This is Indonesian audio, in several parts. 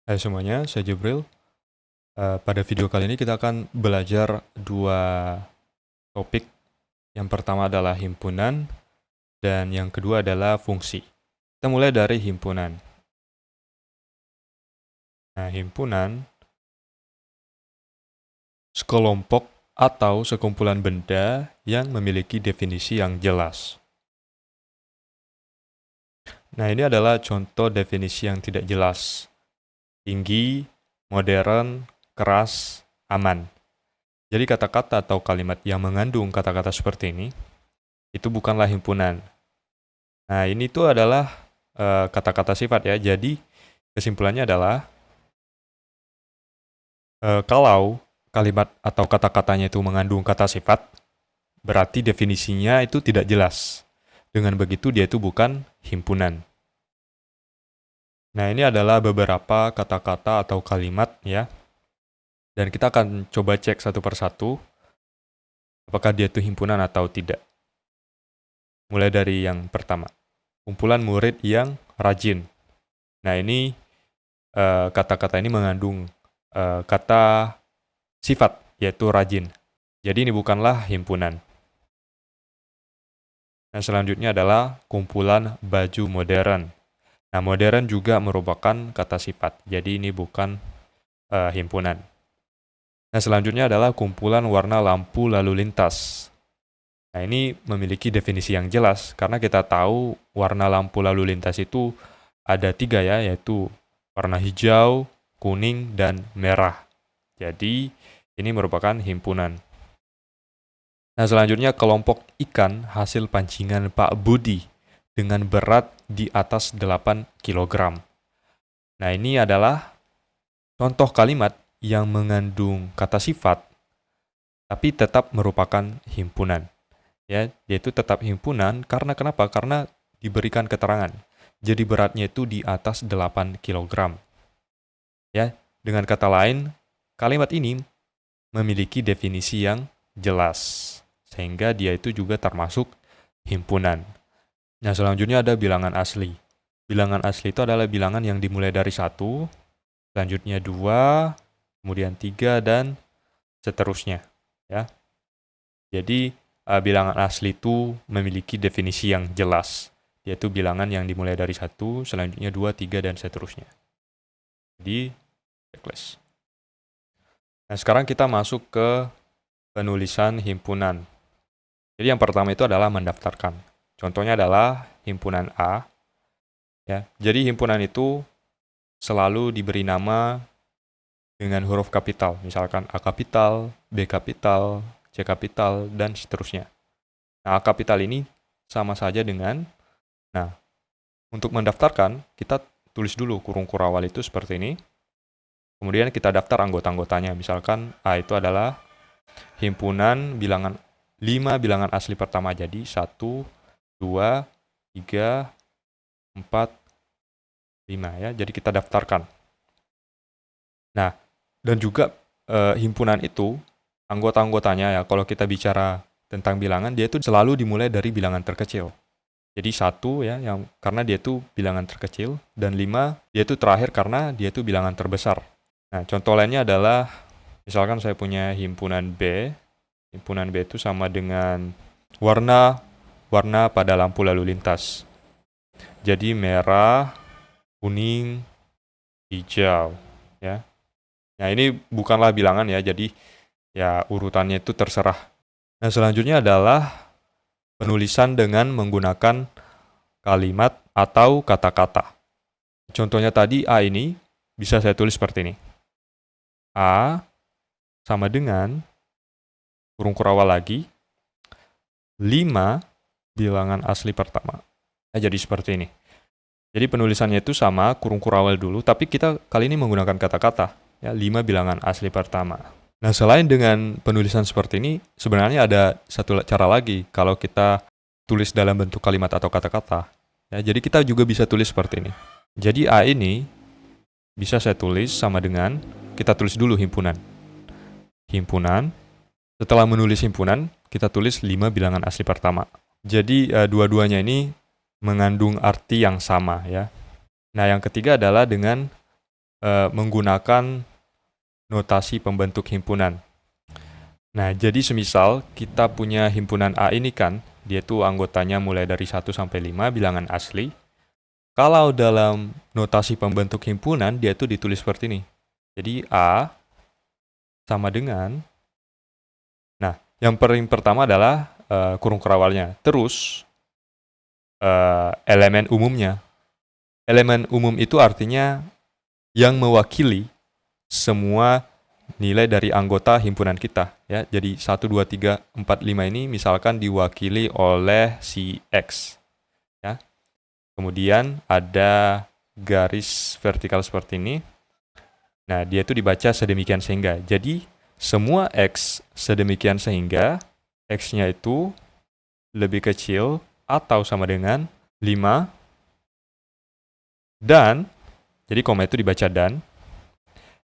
Hai semuanya, saya Jibril. Pada video kali ini kita akan belajar dua topik. Yang pertama adalah himpunan, dan yang kedua adalah fungsi. Kita mulai dari himpunan. Nah, himpunan sekelompok atau sekumpulan benda yang memiliki definisi yang jelas. Nah, ini adalah contoh definisi yang tidak jelas. Tinggi, modern, keras, aman. Jadi kata-kata atau kalimat yang mengandung kata-kata seperti ini, itu bukanlah himpunan. Nah, ini tuh adalah kata-kata sifat ya. Jadi, kesimpulannya adalah kalau kalimat atau kata-katanya itu mengandung kata sifat, berarti definisinya itu tidak jelas. Dengan begitu, dia itu bukan himpunan. Nah, ini adalah beberapa kata-kata atau kalimat ya. Dan kita akan coba cek satu persatu, apakah dia itu himpunan atau tidak. Mulai dari yang pertama. Kumpulan murid yang rajin. Nah, ini kata-kata ini mengandung kata sifat, yaitu rajin. Jadi ini bukanlah himpunan. Nah, selanjutnya adalah kumpulan baju modern. Nah, modern juga merupakan kata sifat. Jadi ini bukan himpunan. Nah, selanjutnya adalah kumpulan warna lampu lalu lintas. Nah, ini memiliki definisi yang jelas, karena kita tahu warna lampu lalu lintas itu ada 3 ya, yaitu warna hijau, kuning, dan merah. Jadi, ini merupakan himpunan. Nah, selanjutnya kelompok ikan hasil pancingan Pak Budi dengan berat di atas 8 kg. Nah, ini adalah contoh kalimat yang mengandung kata sifat, tapi tetap merupakan himpunan. Ya, yaitu tetap himpunan karena kenapa? Karena diberikan keterangan. Jadi beratnya itu di atas 8 kg. Ya, dengan kata lain, kalimat ini memiliki definisi yang jelas, sehingga dia itu juga termasuk himpunan. Nah, selanjutnya ada bilangan asli. Bilangan asli itu adalah bilangan yang dimulai dari 1, selanjutnya 2, kemudian 3, dan seterusnya. Ya. Jadi, bilangan asli itu memiliki definisi yang jelas, yaitu bilangan yang dimulai dari 1, selanjutnya 2, 3, dan seterusnya. Jadi, checklist. Nah, sekarang kita masuk ke penulisan himpunan. Jadi yang pertama itu adalah mendaftarkan. Contohnya adalah himpunan A. Ya. Jadi himpunan itu selalu diberi nama dengan huruf kapital. Misalkan A kapital, B kapital, C kapital, dan seterusnya. Nah, A kapital ini sama saja dengan, nah, untuk mendaftarkan, kita tulis dulu kurung kurawal itu seperti ini. Kemudian kita daftar anggota-anggotanya. Misalkan A itu adalah himpunan bilangan 5 bilangan asli pertama. Jadi 1, 2, 3, 4, 5 ya. Jadi kita daftarkan. Nah, dan juga himpunan itu, anggota-anggotanya ya, kalau kita bicara tentang bilangan, dia itu selalu dimulai dari bilangan terkecil. Jadi 1 ya, yang karena dia itu bilangan terkecil, dan 5 dia itu terakhir karena dia itu bilangan terbesar. Nah, contoh lainnya adalah, misalkan saya punya himpunan B. Himpunan B itu sama dengan warna pada lampu lalu lintas. Jadi merah, kuning, hijau, ya. Nah, ini bukanlah bilangan ya, jadi ya urutannya itu terserah. Nah, selanjutnya adalah penulisan dengan menggunakan kalimat atau kata-kata. Contohnya tadi A ini bisa saya tulis seperti ini. A sama dengan kurung kurawal lagi 5 bilangan asli pertama. Nah, jadi seperti ini. Jadi penulisannya itu sama, kurung kurawal dulu, tapi kita kali ini menggunakan kata-kata. Ya, 5 bilangan asli pertama. Nah, selain dengan penulisan seperti ini, sebenarnya ada satu cara lagi kalau kita tulis dalam bentuk kalimat atau kata-kata. Ya, jadi kita juga bisa tulis seperti ini. Jadi A ini bisa saya tulis sama dengan, kita tulis dulu himpunan. Himpunan, setelah menulis himpunan, kita tulis 5 bilangan asli pertama. Jadi dua-duanya ini mengandung arti yang sama ya. Nah, yang ketiga adalah dengan menggunakan notasi pembentuk himpunan. Nah, jadi semisal kita punya himpunan A ini kan, dia tuh anggotanya mulai dari 1 sampai 5 bilangan asli. Kalau dalam notasi pembentuk himpunan, dia tuh ditulis seperti ini. Jadi A sama dengan, nah, yang paling pertama adalah kurung kerawalnya. Terus, elemen umumnya. Elemen umum itu artinya yang mewakili semua nilai dari anggota himpunan kita, ya. Jadi 1, 2, 3, 4, 5 ini misalkan diwakili oleh si X, ya. Kemudian ada garis vertikal seperti ini. Nah, dia itu dibaca sedemikian sehingga. Jadi, semua X sedemikian sehingga X-nya itu lebih kecil atau sama dengan 5 dan, jadi koma itu dibaca dan,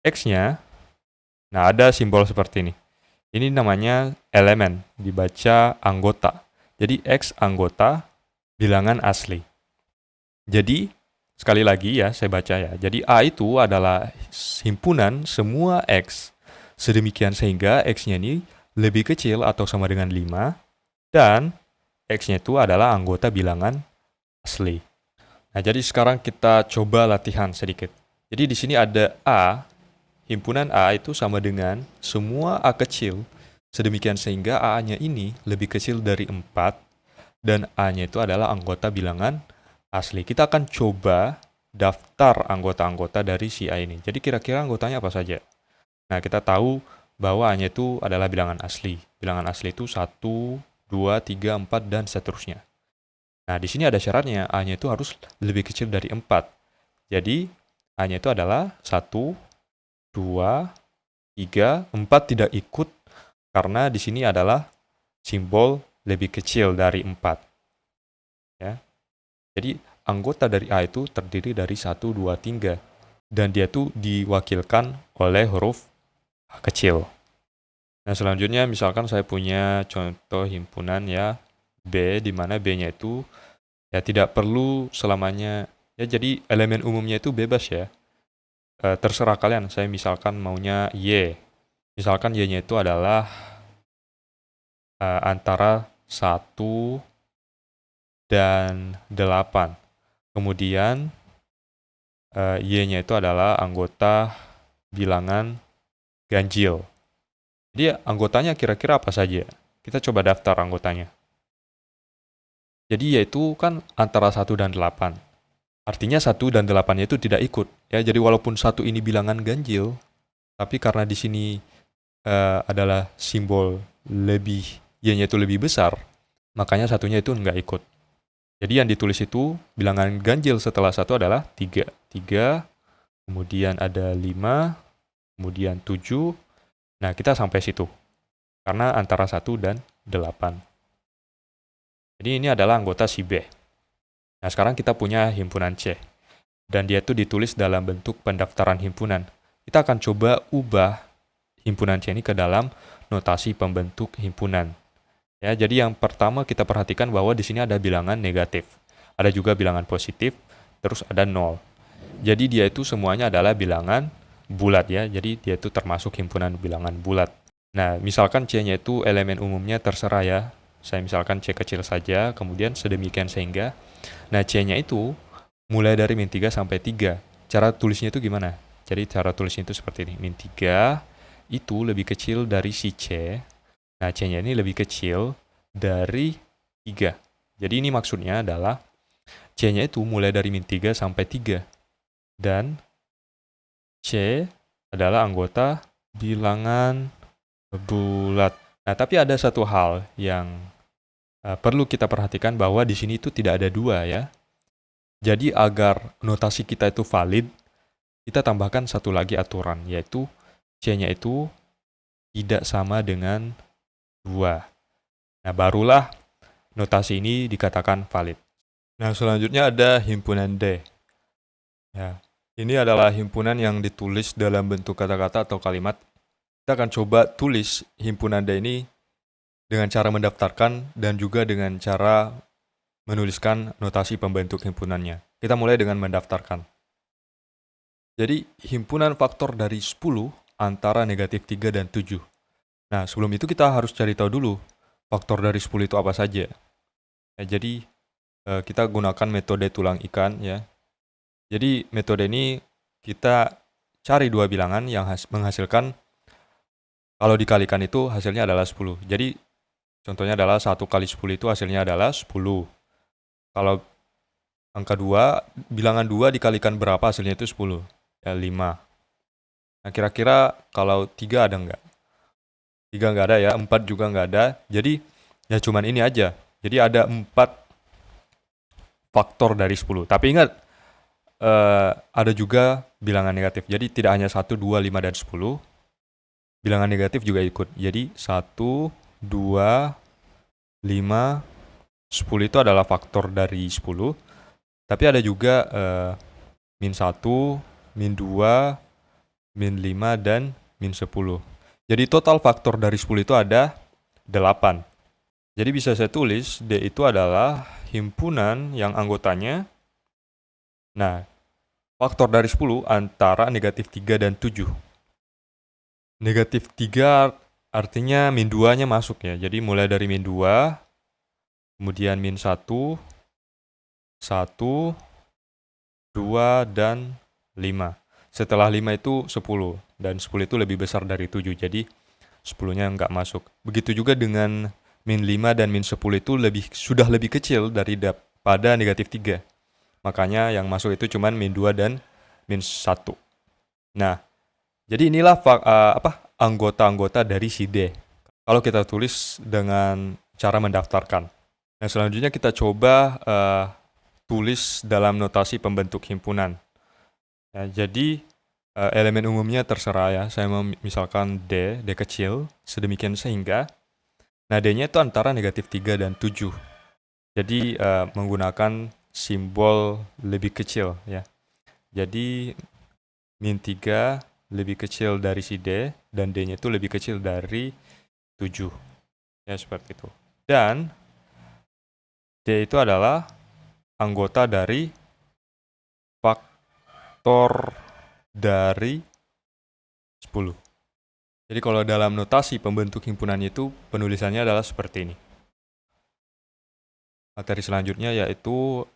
X-nya, nah ada simbol seperti ini. Ini namanya elemen, dibaca anggota. Jadi X anggota bilangan asli. Jadi, sekali lagi ya, saya baca ya. Jadi A itu adalah himpunan semua X. Sedemikian sehingga X-nya ini lebih kecil atau sama dengan 5. Dan X-nya itu adalah anggota bilangan asli. Nah, jadi sekarang kita coba latihan sedikit. Jadi di sini ada A. Himpunan A itu sama dengan semua A kecil. Sedemikian sehingga A-nya ini lebih kecil dari 4. Dan A-nya itu adalah anggota bilangan asli. Kita akan coba daftar anggota-anggota dari si A ini. Jadi kira-kira anggotanya apa saja? Nah, kita tahu bahwa A-nya itu adalah bilangan asli. Bilangan asli itu 1, 2, 3, 4, dan seterusnya. Nah, di sini ada syaratnya. A-nya itu harus lebih kecil dari 4. Jadi, A-nya itu adalah 1, 2, 3, 4 tidak ikut karena di sini adalah simbol lebih kecil dari 4. Ya. Jadi anggota dari A itu terdiri dari 1, 2, 3. Dan dia tuh diwakilkan oleh huruf A kecil. Nah, selanjutnya misalkan saya punya contoh himpunan ya B, di mana B-nya itu ya tidak perlu selamanya, ya jadi elemen umumnya itu bebas ya. Terserah kalian, saya misalkan maunya Y. Misalkan Y-nya itu adalah antara 1 dan 8. Kemudian Y-nya itu adalah anggota bilangan ganjil. Jadi anggotanya kira-kira apa saja? Kita coba daftar anggotanya. Jadi yaitu kan antara 1 dan 8. Artinya 1 dan 8-nya itu tidak ikut. Ya, jadi walaupun 1 ini bilangan ganjil, tapi karena di sini adalah simbol lebih, Y-nya itu lebih besar, makanya satunya itu nggak ikut. Jadi yang ditulis itu bilangan ganjil setelah 1 adalah 3. 3, kemudian ada 5, kemudian 7. Nah, kita sampai situ. Karena antara 1 dan 8. Jadi ini adalah anggota si B. Nah, sekarang kita punya himpunan C. Dan dia itu ditulis dalam bentuk pendaftaran himpunan. Kita akan coba ubah himpunan C ini ke dalam notasi pembentuk himpunan. Ya, jadi yang pertama kita perhatikan bahwa di sini ada bilangan negatif. Ada juga bilangan positif, terus ada 0. Jadi dia itu semuanya adalah bilangan bulat ya. Jadi dia itu termasuk himpunan bilangan bulat. Nah, misalkan C-nya itu elemen umumnya terserah ya. Saya misalkan C kecil saja, kemudian sedemikian sehingga. Nah, C-nya itu mulai dari min 3 sampai 3. Cara tulisnya itu gimana? Jadi cara tulisnya itu seperti ini. Min 3 itu lebih kecil dari si C. Nah, C-nya ini lebih kecil dari 3. Jadi ini maksudnya adalah C-nya itu mulai dari min 3 sampai 3. Dan C adalah anggota bilangan bulat. Nah, tapi ada satu hal yang perlu kita perhatikan bahwa di sini itu tidak ada 2 ya. Jadi agar notasi kita itu valid, kita tambahkan satu lagi aturan, yaitu C-nya itu tidak sama dengan 2. Nah, barulah notasi ini dikatakan valid. Nah, selanjutnya ada himpunan D. Ya, ini adalah himpunan yang ditulis dalam bentuk kata-kata atau kalimat. Kita akan coba tulis himpunan D ini dengan cara mendaftarkan dan juga dengan cara menuliskan notasi pembentuk himpunannya. Kita mulai dengan mendaftarkan. Jadi himpunan faktor dari 10 antara negatif 3 dan 7. Nah, sebelum itu kita harus cari tahu dulu faktor dari 10 itu apa saja. Jadi kita gunakan metode tulang ikan ya. Jadi metode ini kita cari dua bilangan yang menghasilkan kalau dikalikan itu hasilnya adalah 10. Jadi contohnya adalah 1 kali 10 itu hasilnya adalah 10. Kalau angka 2, bilangan 2 dikalikan berapa hasilnya itu 10? Ya 5. Nah kira-kira kalau 3 ada nggak? 3 nggak ada ya, 4 juga nggak ada. Jadi ya cuman ini aja. Jadi ada 4 faktor dari 10. Tapi ingat, ada juga bilangan negatif. Jadi tidak hanya 1, 2, 5, dan 10. Bilangan negatif juga ikut. Jadi 1, 2, 5, 10 itu adalah faktor dari 10. Tapi ada juga min 1, min 2, min 5, dan min 10. Jadi total faktor dari 10 itu ada 8. Jadi bisa saya tulis D itu adalah himpunan yang anggotanya. Nah, faktor dari 10 antara negatif 3 dan 7. Negatif 3 artinya min 2-nya masuk ya. Jadi mulai dari min 2, kemudian min 1, 1, 2, dan 5. Setelah 5 itu 10, dan 10 itu lebih besar dari 7, jadi 10-nya nggak masuk. Begitu juga dengan min 5 dan min 10 itu sudah lebih kecil daripada negatif 3. Makanya yang masuk itu cuma min 2 dan min 1. Nah, jadi inilah anggota-anggota dari si D. Kalau kita tulis dengan cara mendaftarkan. Nah, selanjutnya kita coba tulis dalam notasi pembentuk himpunan. Ya, jadi elemen umumnya terserah ya. Saya mau misalkan D kecil, sedemikian sehingga. Nah, D-nya itu antara negatif 3 dan 7. Jadi menggunakan simbol lebih kecil ya. Jadi min 3 lebih kecil dari si D, dan D-nya itu lebih kecil dari 7. Ya, seperti itu. Dan D itu adalah anggota dari faktor dari 10. Jadi kalau dalam notasi pembentuk himpunan itu penulisannya adalah seperti ini. Materi selanjutnya yaitu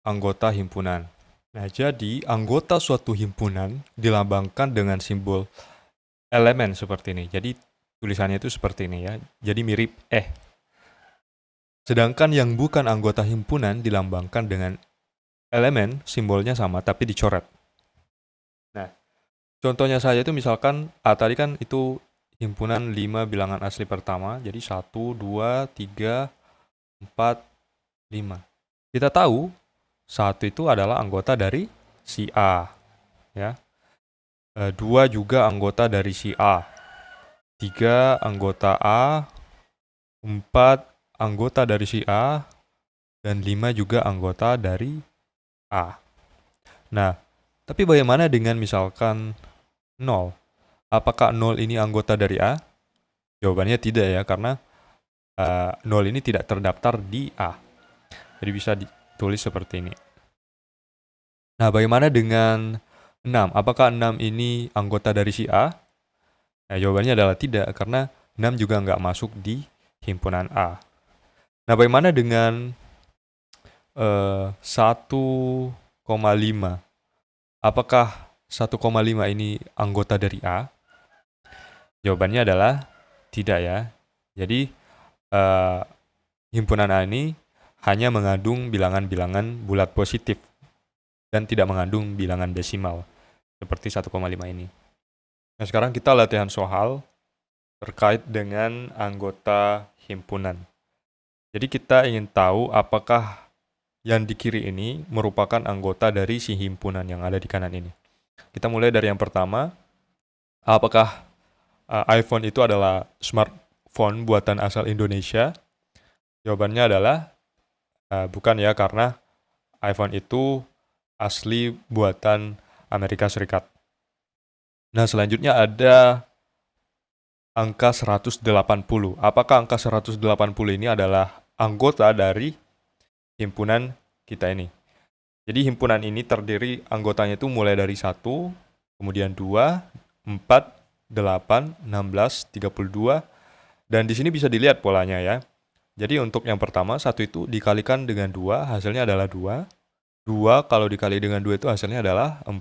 anggota himpunan. Nah, jadi anggota suatu himpunan dilambangkan dengan simbol elemen seperti ini. Jadi tulisannya itu seperti ini ya. Jadi mirip Sedangkan yang bukan anggota himpunan dilambangkan dengan elemen, simbolnya sama tapi dicoret. Nah, contohnya saja itu misalkan A tadi kan itu himpunan 5 bilangan asli pertama. Jadi 1, 2, 3, 4, 5. Kita tahu 1 itu adalah anggota dari si A. Ya. 2 juga anggota dari si A. 3 anggota A. 4 anggota dari si A. Dan 5 juga anggota dari A. Nah, tapi bagaimana dengan misalkan 0? Apakah 0 ini anggota dari A? Jawabannya tidak ya, karena 0 ini tidak terdaftar di A. Jadi bisa ditulis seperti ini. Nah, bagaimana dengan 6? Apakah 6 ini anggota dari si A? Nah, jawabannya adalah tidak, karena 6 juga nggak masuk di himpunan A. Nah, bagaimana dengan 1,5? Apakah 1,5 ini anggota dari A? Jawabannya adalah tidak ya. Jadi himpunan A ini hanya mengandung bilangan-bilangan bulat positif dan tidak mengandung bilangan desimal seperti 1,5 ini. Nah, sekarang kita latihan soal terkait dengan anggota himpunan. Jadi kita ingin tahu apakah yang di kiri ini merupakan anggota dari si himpunan yang ada di kanan ini. Kita mulai dari yang pertama. Apakah iPhone itu adalah smartphone buatan asal Indonesia? Jawabannya adalah bukan ya, karena iPhone itu asli buatan Amerika Serikat. Nah, selanjutnya ada angka 180. Apakah angka 180 ini adalah anggota dari himpunan kita ini? Jadi himpunan ini terdiri anggotanya itu mulai dari 1, kemudian 2, 4, 8, 16, 32, dan di sini bisa dilihat polanya ya. Jadi untuk yang pertama, 1 itu dikalikan dengan 2, hasilnya adalah 2. 2 kalau dikali dengan 2 itu hasilnya adalah 4.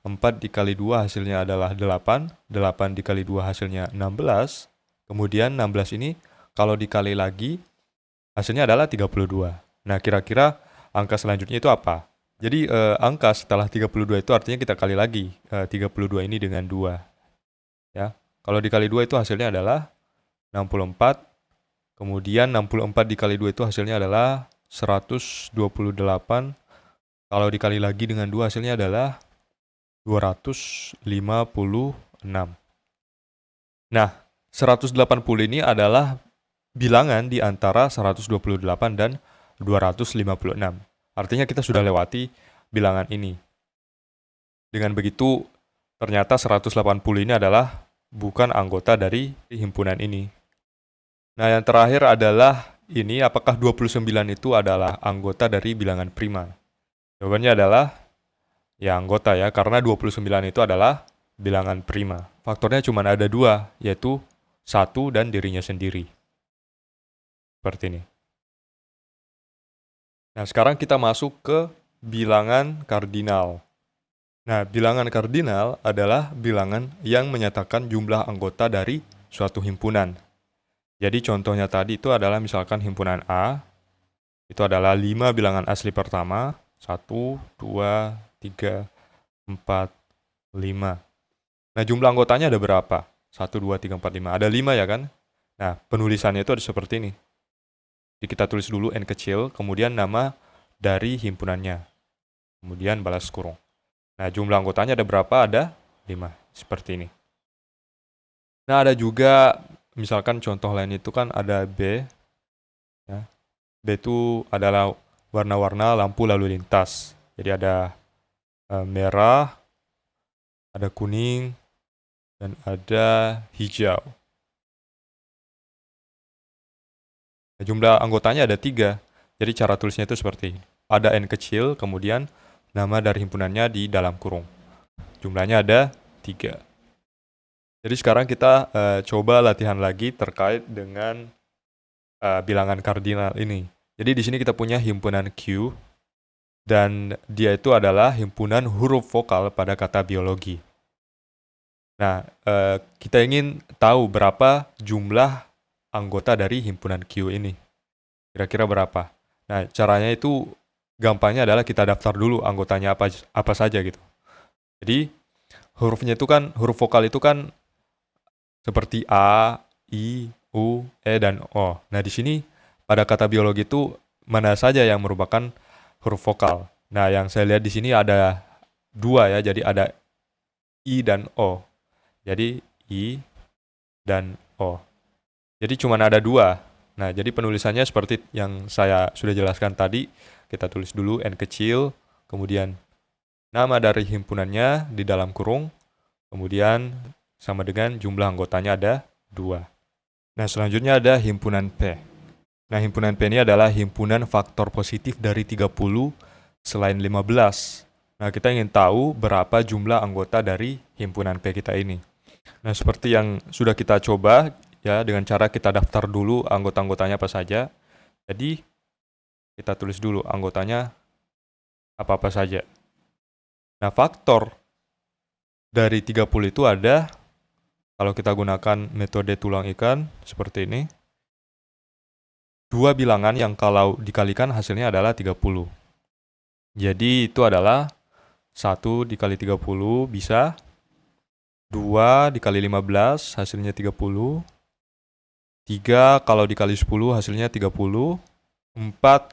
4 dikali 2 hasilnya adalah 8. 8 dikali 2 hasilnya 16. Kemudian 16 ini kalau dikali lagi hasilnya adalah 32. Nah, kira-kira angka selanjutnya itu apa? Jadi angka setelah 32 itu artinya kita kali lagi 32 ini dengan 2. Ya. Kalau dikali 2 itu hasilnya adalah 64. Kemudian 64 dikali 2 itu hasilnya adalah 128. Kalau dikali lagi dengan 2 hasilnya adalah 256. Nah, 180 ini adalah bilangan di antara 128 dan 256. Artinya kita sudah lewati bilangan ini. Dengan begitu, ternyata 180 ini adalah bukan anggota dari himpunan ini. Nah, yang terakhir adalah ini, apakah 29 itu adalah anggota dari bilangan prima? Jawabannya adalah ya anggota ya, karena 29 itu adalah bilangan prima. Faktornya cuma ada 2, yaitu 1 dan dirinya sendiri. Seperti ini. Nah, sekarang kita masuk ke bilangan kardinal. Nah, bilangan kardinal adalah bilangan yang menyatakan jumlah anggota dari suatu himpunan. Jadi contohnya tadi itu adalah misalkan himpunan A, itu adalah 5 bilangan asli pertama, 1, 2, 3, 4, 5. Nah, jumlah anggotanya ada berapa? 1, 2, 3, 4, 5. Ada 5 ya kan? Nah, penulisannya itu ada seperti ini. Jadi kita tulis dulu N kecil, kemudian nama dari himpunannya. Kemudian balas kurung. Nah, jumlah anggotanya ada berapa? Ada 5. Seperti ini. Nah, ada juga, misalkan contoh lain itu kan ada B. Ya. B itu adalah warna-warna lampu lalu lintas. Jadi ada merah, ada kuning, dan ada hijau. Nah, jumlah anggotanya ada 3. Jadi cara tulisnya itu seperti ini. Ada N kecil, kemudian nama dari himpunannya di dalam kurung. Jumlahnya ada 3. Jadi sekarang kita coba latihan lagi terkait dengan bilangan kardinal ini. Jadi di sini kita punya himpunan Q, dan dia itu adalah himpunan huruf vokal pada kata biologi. Nah, kita ingin tahu berapa jumlah anggota dari himpunan Q ini. Kira-kira berapa? Nah, caranya itu gampangnya adalah kita daftar dulu anggotanya apa saja gitu. Jadi, hurufnya itu kan, huruf vokal itu kan seperti A, I, U, E, dan O. Nah, di sini pada kata biologi itu mana saja yang merupakan huruf vokal. Nah, yang saya lihat di sini ada 2 ya, jadi ada I dan O. Jadi I dan O. Jadi cuma ada 2. Nah, jadi penulisannya seperti yang saya sudah jelaskan tadi. Kita tulis dulu N kecil, kemudian nama dari himpunannya di dalam kurung, kemudian sama dengan jumlah anggotanya ada 2. Nah, selanjutnya ada himpunan P. Nah, himpunan P ini adalah himpunan faktor positif dari 30 selain 15. Nah, kita ingin tahu berapa jumlah anggota dari himpunan P kita ini. Nah, seperti yang sudah kita coba ya, dengan cara kita daftar dulu anggota-anggotanya apa saja. Jadi, kita tulis dulu anggotanya apa-apa saja. Nah, faktor dari 30 itu ada, kalau kita gunakan metode tulang ikan seperti ini, 2 bilangan yang kalau dikalikan hasilnya adalah 30. Jadi itu adalah 1 dikali 30 bisa, 2 dikali 15 hasilnya 30, 3 kalau dikali 10 hasilnya 30, 4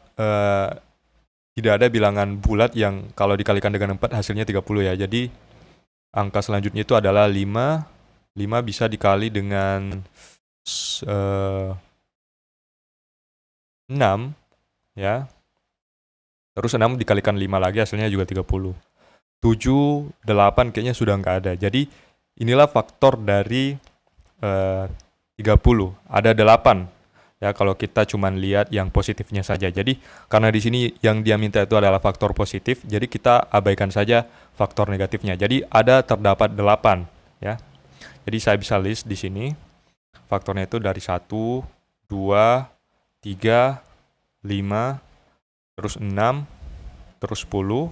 tidak ada bilangan bulat yang kalau dikalikan dengan 4 hasilnya 30 ya. Jadi angka selanjutnya itu adalah 5. 5 bisa dikali dengan 6 ya. Terus 6 dikalikan 5 lagi hasilnya juga 30. 7, 8 kayaknya sudah nggak ada. Jadi inilah faktor dari 30. Ada 8. Ya, kalau kita cuman lihat yang positifnya saja. Jadi, karena di sini yang dia minta itu adalah faktor positif, jadi kita abaikan saja faktor negatifnya. Jadi, ada terdapat 8, ya. Jadi, saya bisa list di sini. Faktornya itu dari 1, 2, 3, 5, terus 6, terus 10.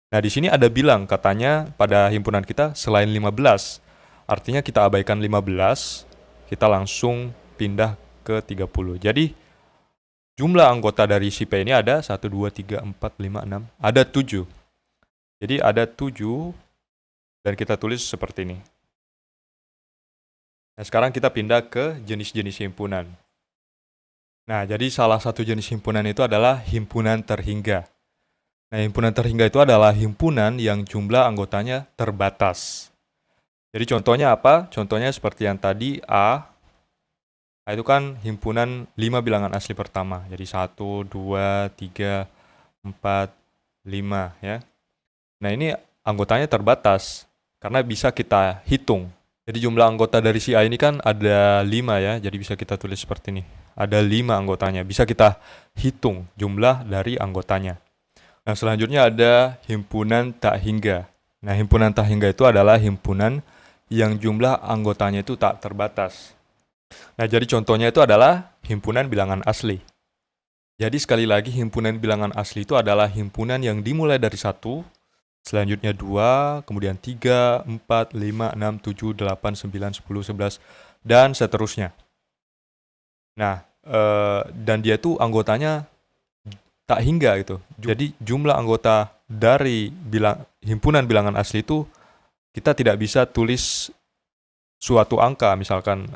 Nah, di sini ada bilang katanya pada himpunan kita selain 15. Artinya kita abaikan 15, kita langsung pindah ke 30. Jadi, jumlah anggota dari si P ini ada 1, 2, 3, 4, 5, 6. Ada 7. Jadi ada 7 dan kita tulis seperti ini. Nah, sekarang kita pindah ke jenis-jenis himpunan. Nah, jadi salah satu jenis himpunan itu adalah himpunan terhingga. Nah, himpunan terhingga itu adalah himpunan yang jumlah anggotanya terbatas. Jadi contohnya apa? Contohnya seperti yang tadi A. A itu kan himpunan 5 bilangan asli pertama. Jadi 1, 2, 3, 4, 5 ya. Nah, ini anggotanya terbatas karena bisa kita hitung. Jadi jumlah anggota dari si A ini kan ada 5 ya. Jadi bisa kita tulis seperti ini. Ada 5 anggotanya. Bisa kita hitung jumlah dari anggotanya. Nah, selanjutnya ada himpunan tak hingga. Nah, himpunan tak hingga itu adalah himpunan yang jumlah anggotanya itu tak terbatas. Nah, jadi contohnya itu adalah himpunan bilangan asli. Jadi sekali lagi himpunan bilangan asli itu adalah himpunan yang dimulai dari 1, selanjutnya 2, kemudian 3, 4, 5, 6, 7, 8, 9, 10, 11, dan seterusnya. Nah, dan dia tuh anggotanya tak hingga gitu. Jadi jumlah anggota dari himpunan bilangan asli itu kita tidak bisa tulis suatu angka, misalkan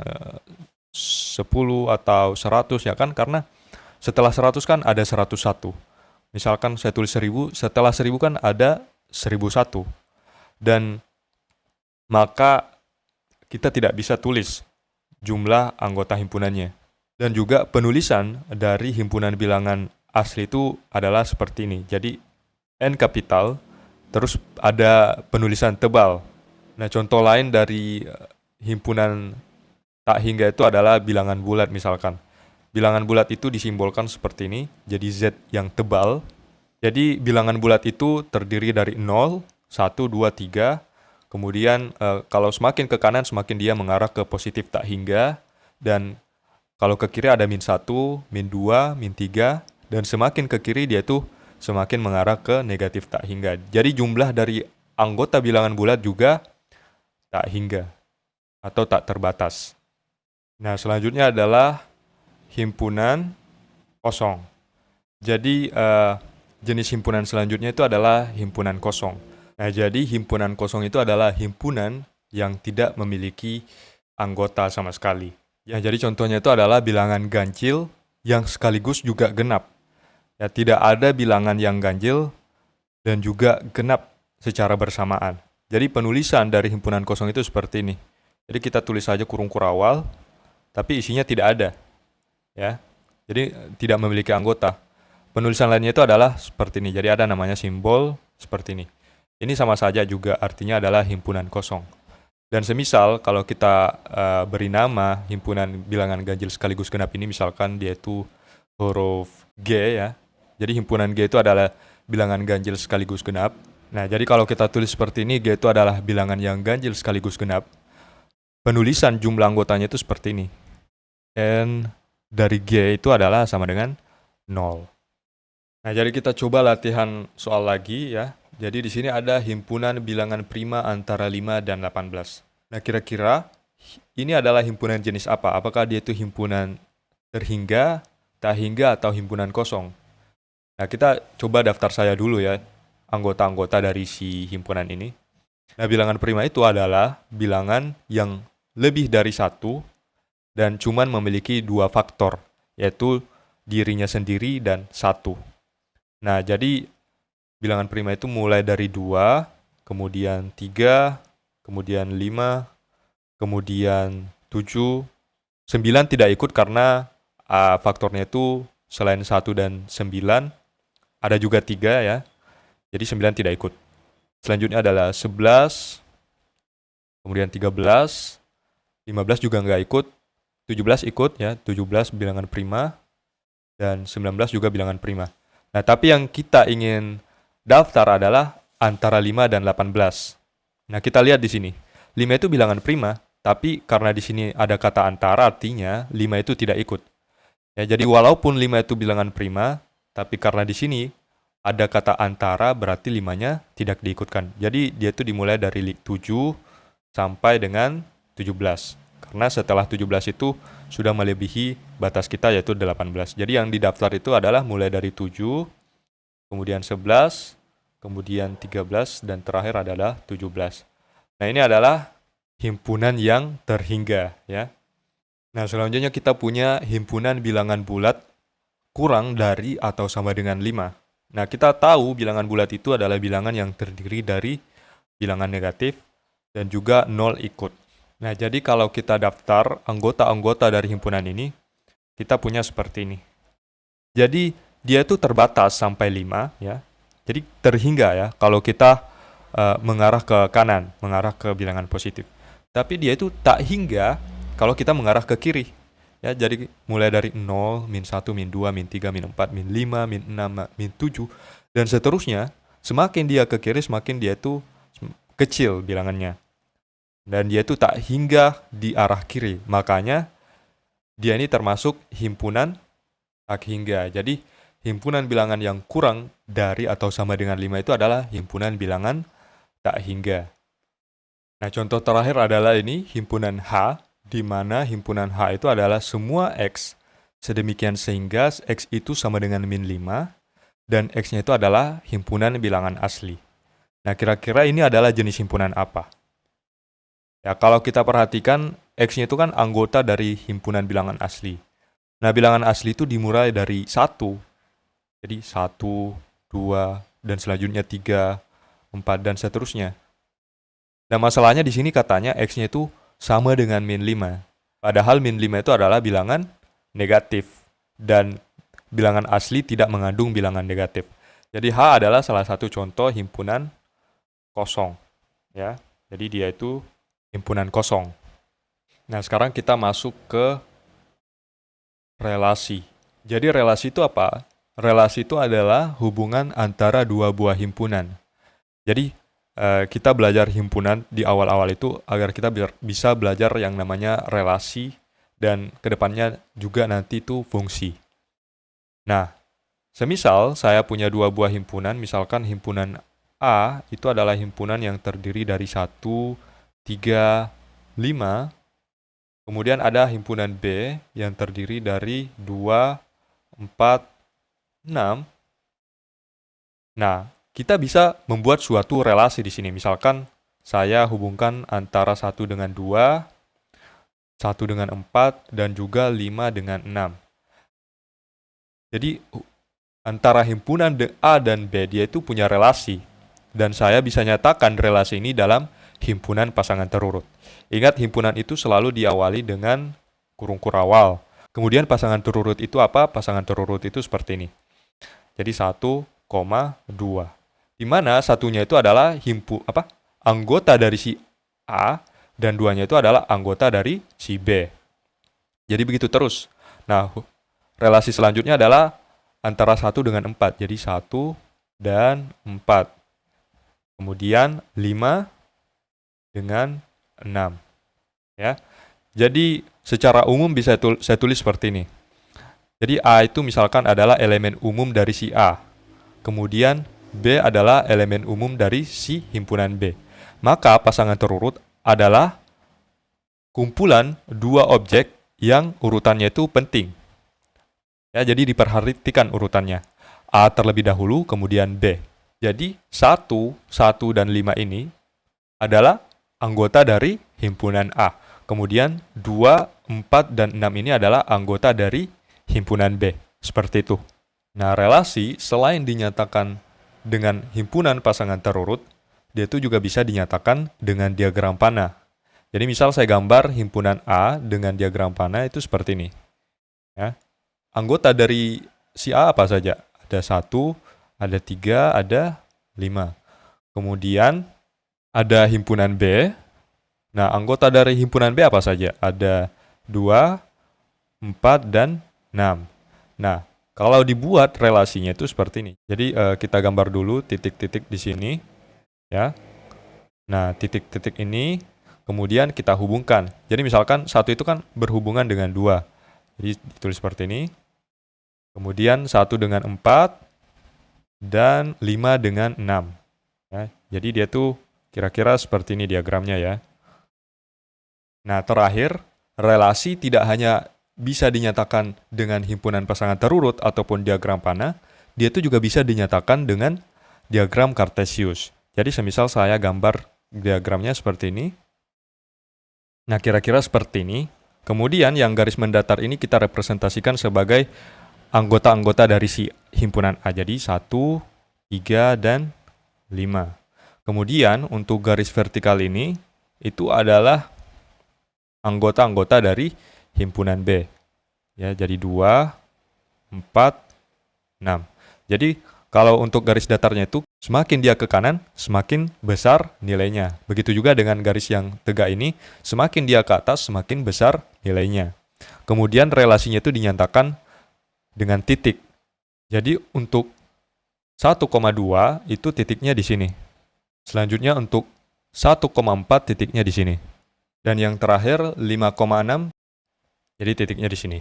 10 atau 100 ya kan, karena setelah 100 kan ada 101. Misalkan saya tulis 1000, setelah 1000 kan ada 1001. Dan maka kita tidak bisa tulis jumlah anggota himpunannya. Dan juga penulisan dari himpunan bilangan asli itu adalah seperti ini. Jadi N kapital, terus ada penulisan tebal. Nah, contoh lain dari himpunan tak hingga itu adalah bilangan bulat misalkan. Bilangan bulat itu disimbolkan seperti ini, jadi Z yang tebal. Jadi bilangan bulat itu terdiri dari 0, 1, 2, 3. Kemudian kalau semakin ke kanan semakin dia mengarah ke positif tak hingga. Dan kalau ke kiri ada -1, -2, -3. Dan semakin ke kiri dia tuh semakin mengarah ke negatif tak hingga. Jadi jumlah dari anggota bilangan bulat juga tak hingga atau tak terbatas. Nah, selanjutnya adalah himpunan kosong. Jadi jenis himpunan selanjutnya itu adalah himpunan kosong. Nah, jadi himpunan kosong itu adalah himpunan yang tidak memiliki anggota sama sekali. Ya, jadi contohnya itu adalah bilangan ganjil yang sekaligus juga genap. Ya, tidak ada bilangan yang ganjil dan juga genap secara bersamaan. Jadi penulisan dari himpunan kosong itu seperti ini. Jadi kita tulis saja kurung kurawal, tapi isinya tidak ada. Ya. Jadi tidak memiliki anggota. Penulisan lainnya itu adalah seperti ini. Jadi ada namanya simbol seperti ini. Ini sama saja juga artinya adalah himpunan kosong. Dan semisal kalau kita beri nama himpunan bilangan ganjil sekaligus genap ini, misalkan dia itu huruf G ya. Jadi himpunan G itu adalah bilangan ganjil sekaligus genap. Nah, jadi kalau kita tulis seperti ini, G itu adalah bilangan yang ganjil sekaligus genap. Penulisan jumlah anggotanya itu seperti ini. N dari G itu adalah sama dengan 0. Nah, jadi kita coba latihan soal lagi ya. Jadi di sini ada himpunan bilangan prima antara 5 dan 18. Nah, kira-kira ini adalah himpunan jenis apa? Apakah dia itu himpunan terhingga, tak hingga, atau himpunan kosong? Nah, kita coba daftar saya dulu ya, anggota-anggota dari si himpunan ini. Nah, bilangan prima itu adalah bilangan yang lebih dari 1 dan cuman memiliki 2 faktor, yaitu dirinya sendiri dan 1. Nah, jadi bilangan prima itu mulai dari 2, kemudian 3, kemudian 5, kemudian 7, 9 tidak ikut karena faktornya itu selain 1 dan 9, ada juga 3 ya. Jadi 9 tidak ikut. Selanjutnya adalah 11, kemudian 13, 15 juga nggak ikut, 17 ikut ya, 17 bilangan prima dan 19 juga bilangan prima. Nah, tapi yang kita ingin daftar adalah antara 5 dan 18. Nah, kita lihat di sini. 5 itu bilangan prima, tapi karena di sini ada kata antara, artinya 5 itu tidak ikut. Ya, jadi walaupun 5 itu bilangan prima, tapi karena di sini ada kata antara, berarti 5-nya tidak diikutkan. Jadi dia itu dimulai dari 7 sampai dengan 17. Karena setelah 17 itu sudah melebihi batas kita yaitu 18. Jadi yang didaftar itu adalah mulai dari 7, kemudian 11, kemudian 13, dan terakhir adalah 17. Nah, ini adalah himpunan yang terhingga ya. Nah, selanjutnya kita punya himpunan bilangan bulat kurang dari atau sama dengan 5. Nah, kita tahu bilangan bulat itu adalah bilangan yang terdiri dari bilangan negatif dan juga 0 ikut. Nah, jadi kalau kita daftar anggota-anggota dari himpunan ini, kita punya seperti ini. Jadi, dia itu terbatas sampai 5 ya. Jadi terhingga ya kalau kita mengarah ke kanan, mengarah ke bilangan positif. Tapi dia itu tak hingga kalau kita mengarah ke kiri. Ya, jadi mulai dari 0, min 1, min 2, min 3, min 4, min 5, min 6, min 7, dan seterusnya. Semakin dia ke kiri, semakin dia itu kecil bilangannya. Dan dia itu tak hingga di arah kiri. Makanya dia ini termasuk himpunan tak hingga. Jadi himpunan bilangan yang kurang dari atau sama dengan 5 itu adalah himpunan bilangan tak hingga. Nah, contoh terakhir adalah ini himpunan H, di mana himpunan H itu adalah semua X sedemikian sehingga X itu sama dengan min 5 dan X-nya itu adalah himpunan bilangan asli. Nah, kira-kira ini adalah jenis himpunan apa? Ya, kalau kita perhatikan, X-nya itu kan anggota dari himpunan bilangan asli. Nah, bilangan asli itu dimulai dari 1. Jadi 1, 2, dan selanjutnya 3, 4, dan seterusnya. Nah, masalahnya di sini katanya X-nya itu sama dengan min 5. Padahal min 5 itu adalah bilangan negatif. Dan bilangan asli tidak mengandung bilangan negatif. Jadi H adalah salah satu contoh himpunan kosong. Ya, jadi dia itu himpunan kosong. Nah, sekarang kita masuk ke relasi. Jadi relasi itu apa? Relasi itu adalah hubungan antara dua buah himpunan. Jadi kita belajar himpunan di awal-awal itu agar kita bisa belajar yang namanya relasi dan kedepannya juga nanti itu fungsi. Nah, semisal saya punya dua buah himpunan, misalkan himpunan A itu adalah himpunan yang terdiri dari 1, 3, 5. Kemudian ada himpunan B yang terdiri dari 2, 4, 6. Nah, kita bisa membuat suatu relasi di sini. Misalkan saya hubungkan antara 1 dengan 2, 1 dengan 4, dan juga 5 dengan 6. Jadi, antara himpunan A dan B, dia itu punya relasi. Dan saya bisa nyatakan relasi ini dalam himpunan pasangan terurut. Ingat, himpunan itu selalu diawali dengan kurung kurawal. Kemudian pasangan terurut itu apa? Pasangan terurut itu seperti ini. Jadi 1, 2. Di mana satunya itu adalah anggota dari si A dan duanya itu adalah anggota dari si B. Jadi begitu terus. Nah, relasi selanjutnya adalah antara 1 dengan 4. Jadi 1 dan 4. Kemudian 5 dengan 6. Ya. Jadi secara umum bisa saya tulis seperti ini. Jadi A itu misalkan adalah elemen umum dari si A. Kemudian B adalah elemen umum dari si himpunan B. Maka pasangan terurut adalah kumpulan dua objek yang urutannya itu penting. Ya, jadi diperhatikan urutannya. A terlebih dahulu, kemudian B. Jadi 1, 1 dan 5 ini adalah anggota dari himpunan A. Kemudian 2, 4, dan 6 ini adalah anggota dari himpunan B. Seperti itu. Nah, relasi selain dinyatakan dengan himpunan pasangan terurut, dia itu juga bisa dinyatakan dengan diagram panah. Jadi misal saya gambar himpunan A dengan diagram panah itu seperti ini. Ya. Anggota dari si A apa saja? Ada 1, ada 3, ada 5. Kemudian ada himpunan B. Nah, anggota dari himpunan B apa saja? Ada 2, 4, dan 6. Nah, kalau dibuat relasinya itu seperti ini. Jadi kita gambar dulu titik-titik di sini, ya. Nah, titik-titik ini kemudian kita hubungkan. Jadi misalkan satu itu kan berhubungan dengan 2. Jadi ditulis seperti ini. Kemudian 1 dengan 4 dan 5 dengan 6. Ya, jadi dia tuh kira-kira seperti ini diagramnya ya. Nah, terakhir, relasi tidak hanya bisa dinyatakan dengan himpunan pasangan terurut ataupun diagram panah, dia itu juga bisa dinyatakan dengan diagram Cartesius. Jadi semisal saya gambar diagramnya seperti ini. Nah, kira-kira seperti ini. Kemudian yang garis mendatar ini kita representasikan sebagai anggota-anggota dari si himpunan A. Jadi 1, 3, dan 5. Kemudian untuk garis vertikal ini, itu adalah anggota-anggota dari himpunan B. Ya, jadi 2, 4, 6. Jadi kalau untuk garis datarnya itu, semakin dia ke kanan, semakin besar nilainya. Begitu juga dengan garis yang tegak ini, semakin dia ke atas, semakin besar nilainya. Kemudian relasinya itu dinyatakan dengan titik. Jadi untuk 1,2 itu titiknya di sini. Selanjutnya untuk 1,4 titiknya di sini. Dan yang terakhir 5,6, jadi titiknya di sini.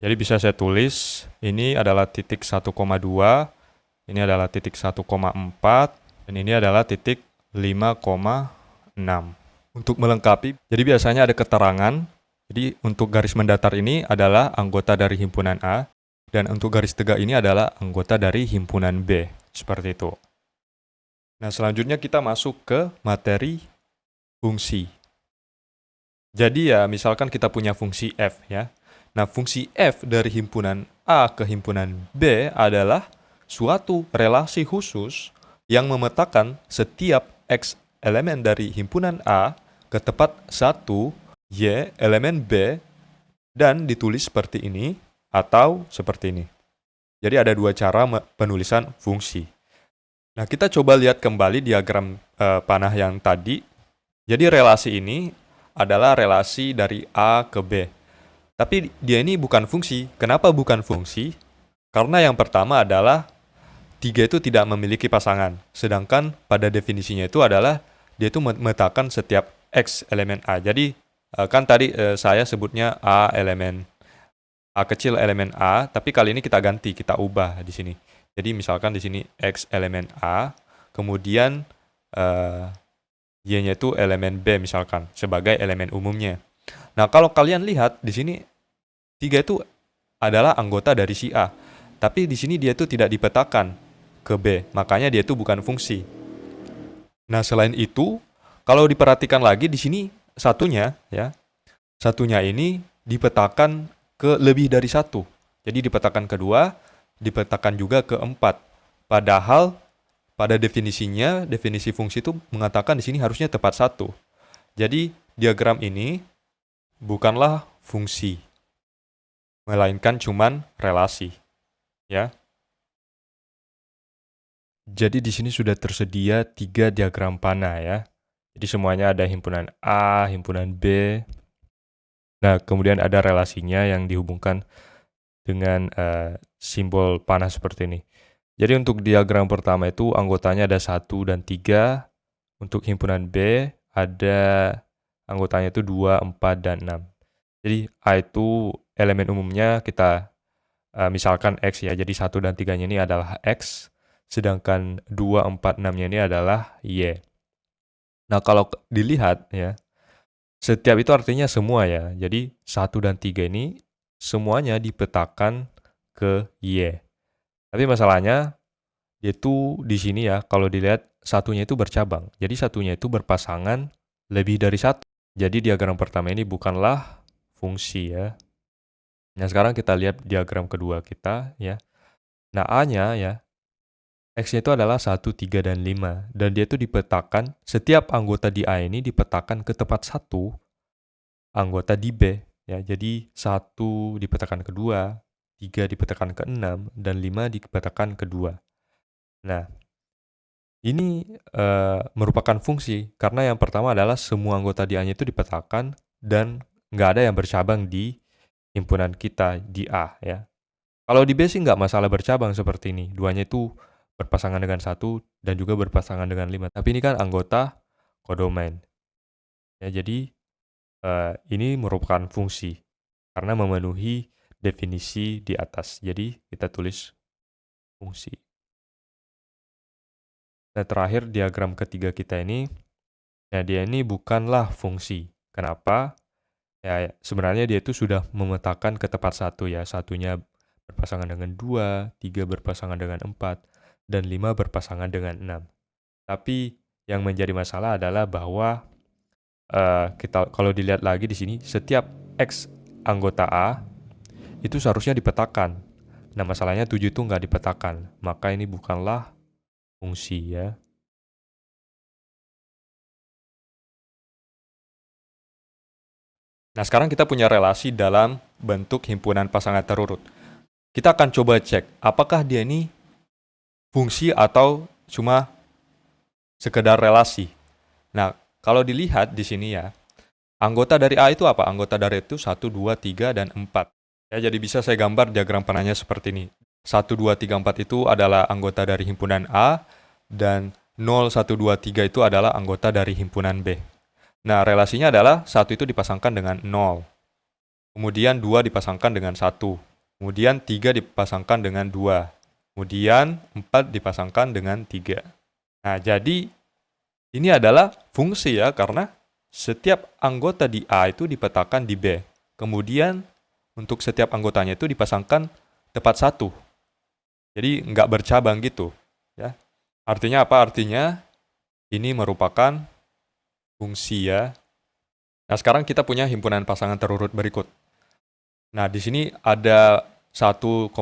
Jadi bisa saya tulis, ini adalah titik 1,2, ini adalah titik 1,4, dan ini adalah titik 5,6. Untuk melengkapi, jadi biasanya ada keterangan. Jadi untuk garis mendatar ini adalah anggota dari himpunan A, dan untuk garis tegak ini adalah anggota dari himpunan B. Seperti itu. Nah, selanjutnya kita masuk ke materi fungsi. Jadi ya, misalkan kita punya fungsi f ya. Nah, fungsi f dari himpunan A ke himpunan B adalah suatu relasi khusus yang memetakan setiap X elemen dari himpunan A ke tempat 1 Y elemen B dan ditulis seperti ini atau seperti ini. Jadi ada dua cara penulisan fungsi. Nah, kita coba lihat kembali diagram panah yang tadi. Jadi relasi ini adalah relasi dari A ke B. Tapi dia ini bukan fungsi. Kenapa bukan fungsi? Karena yang pertama adalah 3 itu tidak memiliki pasangan. Sedangkan pada definisinya itu adalah dia itu memetakan setiap X elemen A. Jadi kan tadi saya sebutnya A kecil elemen A, tapi kali ini kita ganti, kita ubah di sini. Jadi misalkan di sini X elemen A, kemudian Y-nya itu elemen B misalkan sebagai elemen umumnya. Nah, kalau kalian lihat di sini 3 itu adalah anggota dari si A. Tapi di sini dia itu tidak dipetakan ke B, makanya dia itu bukan fungsi. Nah, selain itu, kalau diperhatikan lagi di sini satunya ya. Satunya ini dipetakan ke lebih dari satu. Jadi dipetakan kedua, dipetakan juga ke 4. Padahal pada definisinya, definisi fungsi itu mengatakan di sini harusnya tepat 1. Jadi diagram ini bukanlah fungsi, melainkan cuman relasi. Ya. Jadi di sini sudah tersedia 3 diagram panah ya. Jadi semuanya ada himpunan A, himpunan B. Nah, kemudian ada relasinya yang dihubungkan dengan simbol panah seperti ini. Jadi untuk diagram pertama itu anggotanya ada 1 dan 3. Untuk himpunan B ada anggotanya itu 2, 4, dan 6. Jadi A itu elemen umumnya kita misalkan X ya. Jadi 1 dan 3-nya ini adalah X. Sedangkan 2, 4, 6-nya ini adalah Y. Nah, kalau dilihat ya, setiap itu artinya semua ya. Jadi 1 dan 3 ini semuanya dipetakan ke Y. Tapi masalahnya yaitu di sini ya, kalau dilihat satunya itu bercabang. Jadi satunya itu berpasangan lebih dari 1. Jadi diagram pertama ini bukanlah fungsi ya. Nah, sekarang kita lihat diagram kedua kita ya. Nah, A-nya ya, X-nya itu adalah 1, 3, dan 5. Dan dia itu dipetakan, setiap anggota di A ini dipetakan ke tempat 1 anggota di B. Ya, jadi 1 dipetakan ke 2, 3 dipetakan ke 6, dan 5 dipetakan ke 2. Nah, ini merupakan fungsi, karena yang pertama adalah semua anggota di A-nya itu dipetakan, dan nggak ada yang bercabang di himpunan kita di A ya. Kalau di B sih nggak masalah bercabang seperti ini. Duanya itu berpasangan dengan 1 dan juga berpasangan dengan 5. Tapi ini kan anggota kodomain. Ya, jadi ini merupakan fungsi karena memenuhi definisi di atas. Jadi kita tulis fungsi. Nah, terakhir diagram ketiga kita ini, ya dia ini bukanlah fungsi. Kenapa? Ya, sebenarnya dia itu sudah memetakan ke tepat satu ya. Satunya berpasangan dengan 2, 3 berpasangan dengan 4, dan 5 berpasangan dengan 6. Tapi yang menjadi masalah adalah bahwa kita kalau dilihat lagi di sini, setiap X anggota A itu seharusnya dipetakan. Nah, masalahnya 7 itu nggak dipetakan. Maka ini bukanlah fungsi ya. Nah, sekarang kita punya relasi dalam bentuk himpunan pasangan terurut. Kita akan coba cek apakah dia ini fungsi atau cuma sekedar relasi. Nah, kalau dilihat di sini ya, anggota dari A itu apa? Anggota dari itu 1, 2, 3, dan 4. Ya, jadi bisa saya gambar diagram panahnya seperti ini. 1, 2, 3, 4 itu adalah anggota dari himpunan A, dan 0, 1, 2, 3 itu adalah anggota dari himpunan B. Nah, relasinya adalah 1 itu dipasangkan dengan 0. Kemudian 2 dipasangkan dengan 1. Kemudian 3 dipasangkan dengan 2. Kemudian 4 dipasangkan dengan 3. Nah, jadi ini adalah fungsi ya, karena setiap anggota di A itu dipetakan di B. Kemudian untuk setiap anggotanya itu dipasangkan tepat satu. Jadi nggak bercabang gitu. Ya. Artinya apa? Artinya ini merupakan fungsi ya. Nah, sekarang kita punya himpunan pasangan terurut berikut. Nah, di sini ada 1,0,